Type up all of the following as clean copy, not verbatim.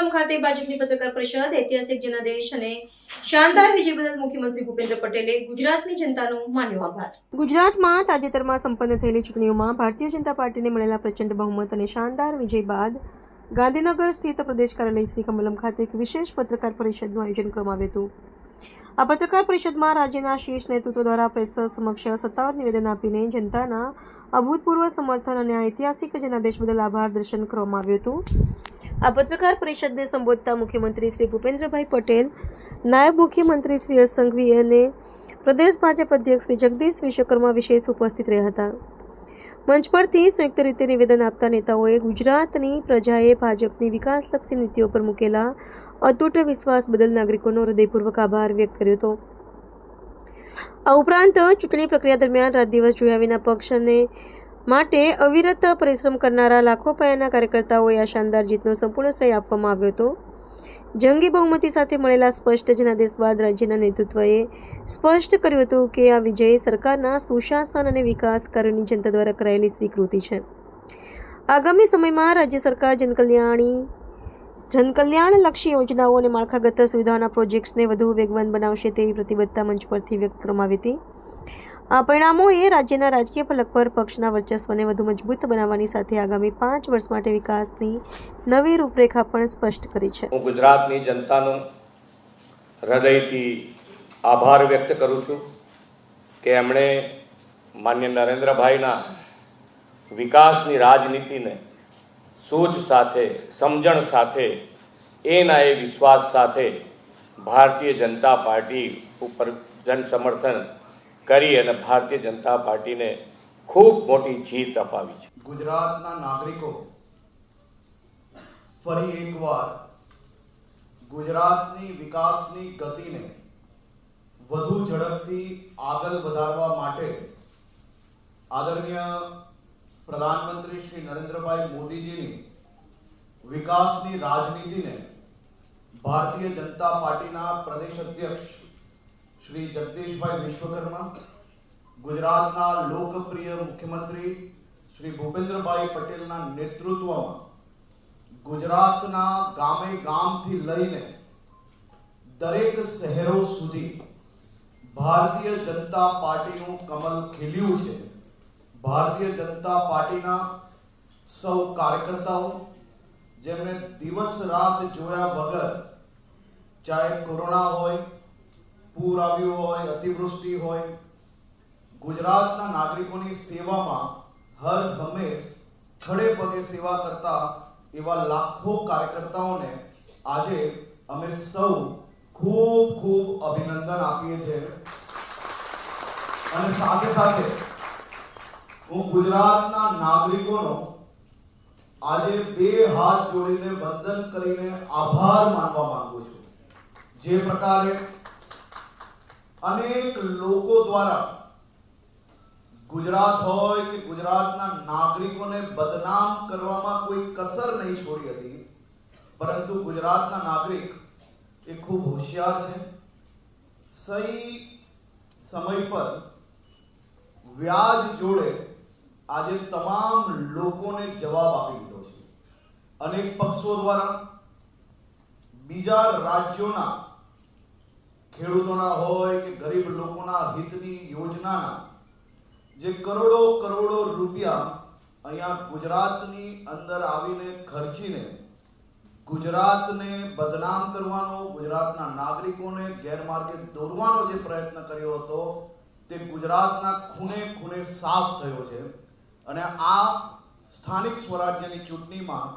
કમલમ ખાતે ભાજપની પત્રકાર પરિષદ ઐતિહાસિક જનાદેશ અને શાનદાર વિજય બદલ મુખ્યમંત્રી ભૂપેન્દ્ર પટેલે ગુજરાતની જનતાનો માન્યો આભાર. ગુજરાતમાં તાજેતરમાં સંપન્ન થયેલી ચૂંટણીઓમાં ભારતીય જનતા પાર્ટીને મળેલા પ્રચંડ બહુમત અને શાનદાર વિજય બાદ ગાંધીનગર સ્થિત પ્રદેશ કાર્યાલય શ્રી કમલમ ખાતે એક વિશેષ પત્રકાર પરિષદનું આયોજન કરવામાં આવ્યું હતું. આ પત્રકાર પરિષદમાં રાજ્યના શીર્ષ નેતૃત્વ દ્વારા પ્રેસ સમક્ષ સત્તાવાર નિવેદન આપીને જનતાના અભૂતપૂર્વ સમર્થન અને ઐતિહાસિક જનાદેશ બદલ આભાર દર્શન કરવામાં આવ્યું હતું. આ પત્રકાર પરિષદને સંબોધતા મુખ્યમંત્રી શ્રી ભૂપેન્દ્રભાઈ પટેલ, નાયબ મુખ્યમંત્રી શ્રી હર્ષ સંઘવી અને પ્રદેશ ભાજપ અધ્યક્ષ શ્રી જગદીશ વિશ્વકર્મા વિશેષ ઉપસ્થિત રહ્યા હતા. મંચ પરથી સંયુક્ત રીતે નિવેદન આપતા નેતાઓએ ગુજરાતની પ્રજાએ ભાજપની વિકાસલક્ષી નીતિઓ પર મૂકેલા અતૂટ વિશ્વાસ બદલ નાગરિકોનો હૃદયપૂર્વક આભાર વ્યક્ત કર્યો હતો. આ ઉપરાંત ચૂંટણી પ્રક્રિયા દરમિયાન રાત દિવસ જોયા વિના પક્ષને માટે અવિરત પરિશ્રમ કરનારા લાખો પાયાના કાર્યકર્તાઓએ આ શાનદાર જીતનો સંપૂર્ણ શ્રેય આપવામાં આવ્યો હતો. જંગી બહુમતી સાથે મળેલા સ્પષ્ટ જનાદેશ બાદ રાજ્યના નેતૃત્વએ સ્પષ્ટ કર્યું હતું કે આ વિજય સરકારના સુશાસન અને વિકાસ કાર્યોની જનતા દ્વારા કરાયેલી સ્વીકૃતિ છે. આગામી સમયમાં રાજ્ય સરકાર જનકલ્યાણલક્ષી યોજનાઓ અને માળખાગત સુવિધાઓના પ્રોજેક્ટ્સને વધુ વેગવાન બનાવશે તેવી પ્રતિબદ્ધતા મંચ પરથી વ્યક્ત કરવામાં આવી હતી. આ પરિણામોએ રાજ્યના રાજકીય ફલક પર પક્ષના વર્ચસ્વને વધુ મજબૂત બનાવવાની સાથે આગામી 5 વર્ષ માટે વિકાસની નવી રૂપરેખા પણ સ્પષ્ટ કરી છે. હું ગુજરાતની જનતાનો હૃદયથી આભાર વ્યક્ત કરું છું કે એમણે માન્ય નરેન્દ્રભાઈના વિકાસની રાજનીતિને સૂઝ સાથે, સમજણ સાથે, એ વિશ્વાસ સાથે ભારતીય જનતા પાર્ટી ઉપર જન સમર્થન કરી અને ભારતીય જનતા પાર્ટીને ખૂબ મોટી જીત અપાવી છે. ગુજરાતના નાગરિકો ફરી એકવાર ગુજરાતની વિકાસની ગતિને વધુ ઝડપથી આગળ વધારવા માટે આદરણીય પ્રધાનમંત્રી શ્રી નરેન્દ્રભાઈ મોદીજીની વિકાસની રાજનીતિને ભારતીય જનતા પાર્ટીના પ્રદેશ અધ્યક્ષ શ્રી જગદીશભાઈ વિશ્વકર્મા, ગુજરાતના લોકપ્રિય મુખ્યમંત્રી શ્રી ભૂપેન્દ્રભાઈ પટેલના નેતૃત્વમાં ગુજરાતના ગામે ગામથી લઈને દરેક શહેરો સુધી ભારતીય જનતા પાર્ટીનું કમળ ખીલ્યું છે. ભારતીય જનતા પાર્ટીના સૌ કાર્યકર્તાઓ જેમને દિવસ રાત જોયા વગર, ચાહે કોરોના હોય, પૂર આવ્યું હોય, અતિવૃષ્ટિ હોય, ગુજરાતના નાગરિકોની સેવામાં હર હંમેશ ખડે પગે સેવા કરતા એવા લાખો કાર્યકર્તાઓને આજે અમે સૌ ખૂબ ખૂબ અભિનંદન આપીએ છીએ. અને સાથે સાથે હું ગુજરાતના નાગરિકોનો આજે 2 હાથ જોડીને વંદન કરીને આભાર માનવા માંગુ છું. જે પ્રકારે અનેક લોકો દ્વારા ગુજરાત હોય કે ગુજરાતના નાગરિકોને બદનામ કરવામાં કોઈ કસર નહીં છોડી હતી, પરંતુ ગુજરાતના નાગરિક એ ખૂબ હોશિયાર છે. સહી સમય પર વ્યાજ જોડે આજે તમામ લોકોને જવાબ આપી દીધો છે. અનેક પક્ષો દ્વારા બીજા રાજ્યોના ખેડૂતોના હોય કે ગરીબ લોકોના હિતની યોજનાના જે કરોડો રૂપિયા અહીંયા ગુજરાતની અંદર આવીને ખર્ચીને ગુજરાતને બદનામ કરવાનો, ગુજરાતના નાગરિકોને ગેરમાર્ગે દોરવાનો જે પ્રયત્ન કર્યો હતો તે ગુજરાતના ખૂણે સાફ થયો છે. અને આ સ્થાનિક સ્વરાજ્યની ચૂંટણીમાં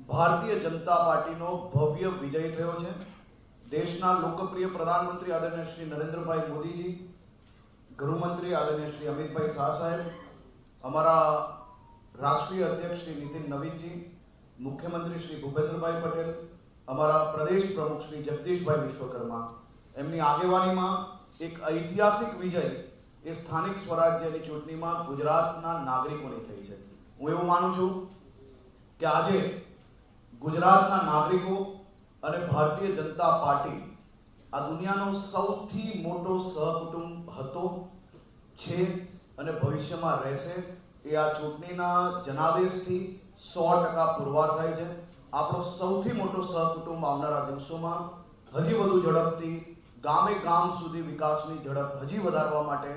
ભારતીય જનતા પાર્ટીનો ભવ્ય વિજય થયો છે. દેશના લોકપ્રિય પ્રધાનમંત્રી આદરણીય શ્રી નરેન્દ્રભાઈ મોદીજી, ગૃહમંત્રી આદરણીય શ્રી અમિતભાઈ શાહ સાહેબ, અમારા રાષ્ટ્રીય અધ્યક્ષ શ્રી નીતિન નવીનજી, મુખ્યમંત્રી શ્રી ભૂપેન્દ્રભાઈ પટેલ, અમારા પ્રદેશ પ્રમુખ શ્રી જગદીશભાઈ વિશ્વકર્મા, એમની આગેવાનીમાં એક ઐતિહાસિક વિજય એ સ્થાનિક સ્વરાજ્યની ચૂંટણીમાં ગુજરાતના નાગરિકોની થઈ છે. હું એવું માનું છું કે આજે ગુજરાતના નાગરિકો અને ભારતીય જનતા પાર્ટી આ દુનિયાનો સૌથી મોટો સહકુટુંબ હતો, છે અને ભવિષ્યમાં રહેશે. એ આ ચૂંટણીના જનાદેશથી 100% પુરવાર થાય છે. આપણો સૌથી મોટો સહકુટુંબ આવનારા દિવસોમાં હજી વધુ ઝડપથી ગામે ગામ સુધી વિકાસની ઝડપ હજી વધારવા માટે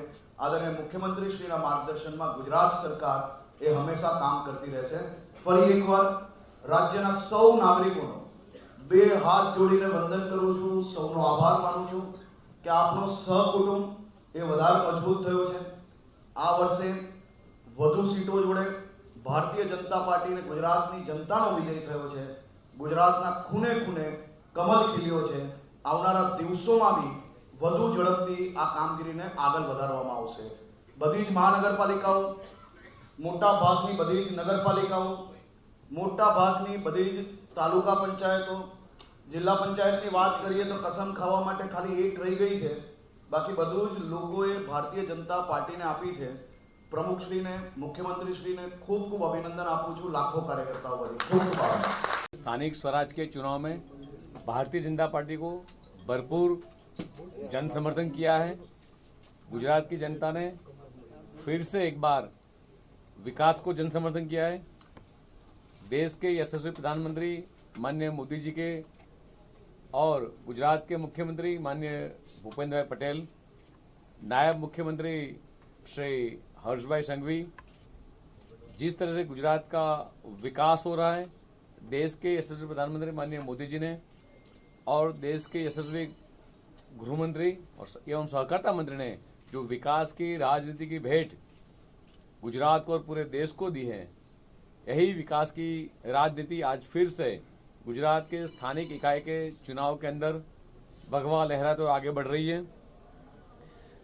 આદરણીય મુખ્યમંત્રીશ્રીના માર્ગદર્શનમાં ગુજરાત સરકાર એ હંમેશા કામ કરતી રહેશે. ફરી એકવાર રાજ્યના સૌ નાગરિકોનો બે હાથ જોડીને વંદન કરું છું, સૌનો આભાર માનું છું કે આપનો સહકુટુંબ એ વધારે મજબૂત થયો છે. આ વર્ષે વધુ સીટો જોડે ભારતીય જનતા પાર્ટીને ગુજરાતની જનતાનો વિજય થયો છે. ગુજરાતના ખૂણે ખૂણે કમળ ખીલ્યો છે. આવનારા દિવસોમાં બી વધુ ઝડપથી આ કામગીરીને આગળ વધારવામાં આવશે. બધી જ મહાનગરપાલિકાઓ, મોટા ભાગની બધી જ નગરપાલિકાઓ, મોટા ભાગની બધી જ તાલુકા પંચાયતો, જિલ્લા પંચાયતની વાત કરીએ તો કસમ ખાવા માટે ખાલી એક રહી ગઈ છે. બાકી બધું જ લોકોએ ભારતીય જનતા પાર્ટીને આપી છે. પ્રમુખશ્રીને, મુખ્યમंत्रीश्री ने खूब खूब अभिनंदन આપું છું. लाखों कार्यकर्ताओं का खूब खूब आभार. स्थानिक स्वराज के चुनाव में भारतीय जनता पार्टी को भरपूर जन समर्थन किया है. गुजरात की जनता ने फिर से एक बार विकास को जन समर्थन किया है. देश के यशस्वी प्रधानमंत्री माननीय मोदी जी के और गुजरात के मुख्यमंत्री माननीय भूपेंद्र भाई पटेल, नायब मुख्यमंत्री श्री हर्ष भाई संघवी, जिस तरह से गुजरात का विकास हो रहा है, देश के यशस्वी प्रधानमंत्री माननीय मोदी जी ने और देश के यशस्वी गृह मंत्री और एवं सहकारिता मंत्री ने जो विकास की राजनीति की भेंट गुजरात को और पूरे देश को दी है, यही विकास की राजनीति आज फिर से गुजरात के स्थानिक इकाई के चुनाव के अंदर भगवा लहराते हुए आगे बढ़ रही है.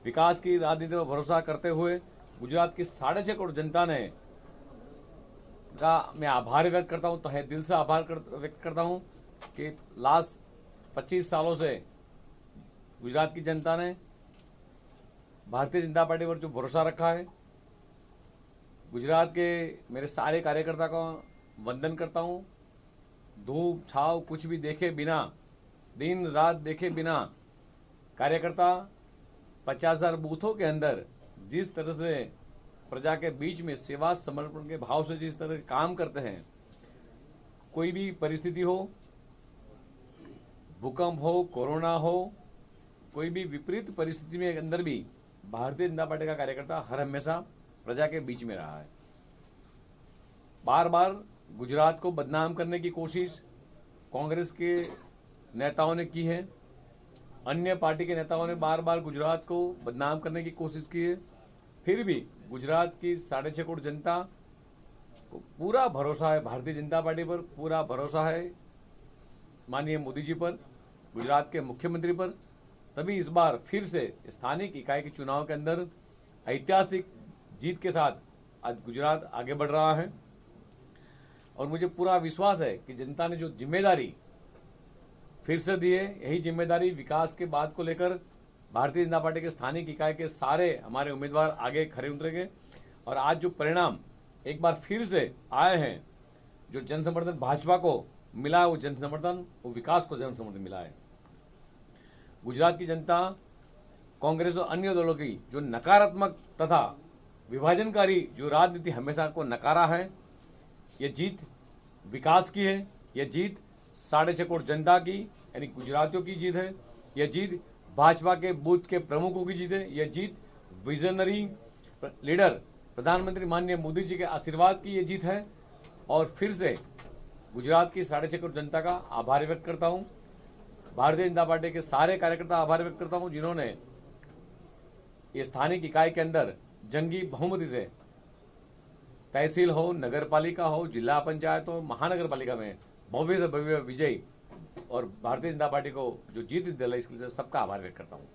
विकास की राजनीति पर भरोसा करते हुए गुजरात की 6.5 करोड़ जनता ने का मैं आभार व्यक्त करता हूं, तहे दिल से आभार व्यक्त करता हूं कि लास्ट 25 सालों से गुजरात की जनता ने भारतीय जनता पार्टी पर जो भरोसा रखा है. गुजरात के मेरे सारे कार्यकर्ता का वंदन करता हूं. धूप छाव कुछ भी देखे बिना, दिन रात देखे बिना कार्यकर्ता 50,000 बूथों के अंदर जिस तरह से प्रजा के बीच में सेवा समर्पण के भाव से जिस तरह काम करते हैं, कोई भी परिस्थिति हो, भूकंप हो, कोरोना हो, कोई भी विपरीत परिस्थिति में अंदर भी भारतीय जनता पार्टी का कार्यकर्ता हर हमेशा प्रजा के बीच में रहा है. बार बार गुजरात को बदनाम करने की कोशिश कांग्रेस के नेताओं ने की है. अन्य पार्टी के नेताओं ने बार बार गुजरात को बदनाम करने की कोशिश की है. फिर भी गुजरात की 6.5 करोड़ जनता को पूरा भरोसा है भारतीय जनता पार्टी पर, पूरा भरोसा है माननीय मोदी जी पर, गुजरात के मुख्यमंत्री पर. तभी इस बार फिर से स्थानिक इकाई के चुनाव के अंदर ऐतिहासिक जीत के साथ आज गुजरात आगे बढ़ रहा है. और मुझे पूरा विश्वास है कि जनता ने जो जिम्मेदारी फिर से दी है, यही जिम्मेदारी विकास के बात को लेकर भारतीय जनता पार्टी के स्थानिक इकाई के सारे हमारे उम्मीदवार आगे खड़े उतरेंगे. और आज जो परिणाम एक बार फिर से आए हैं, जो जन समर्थन भाजपा को मिला है, वो जन समर्थन, वो विकास को जन समर्थन मिला है. गुजरात की जनता कांग्रेस और अन्य दलों की जो नकारात्मक तथा विभाजनकारी जो राजनीति हमेशा को नकारा है, ये जीत विकास की है. यह जीत 6.5 करोड़ जनता की यानी गुजरातियों की जीत है. यह जीत भाजपा के बूथ के प्रमुखों की जीत है. यह जीत विजनरी लीडर प्रधानमंत्री माननीय मोदी जी के आशीर्वाद की ये जीत है. और फिर से गुजरात की 6.5 करोड़ जनता का आभार व्यक्त करता हूं. भारतीय जनता पार्टी के सारे कार्यकर्ता आभार व्यक्त करता हूं, जिन्होंने ये स्थानिक इकाई के अंदर जंगी बहुमति से तहसील हो, नगर पालिका हो, जिला पंचायत हो, महानगर पालिका में भव्य से भव्य विजय और भारतीय जनता पार्टी को जो जीत दिलाई, इसके लिए सबका आभार व्यक्त करता हूं.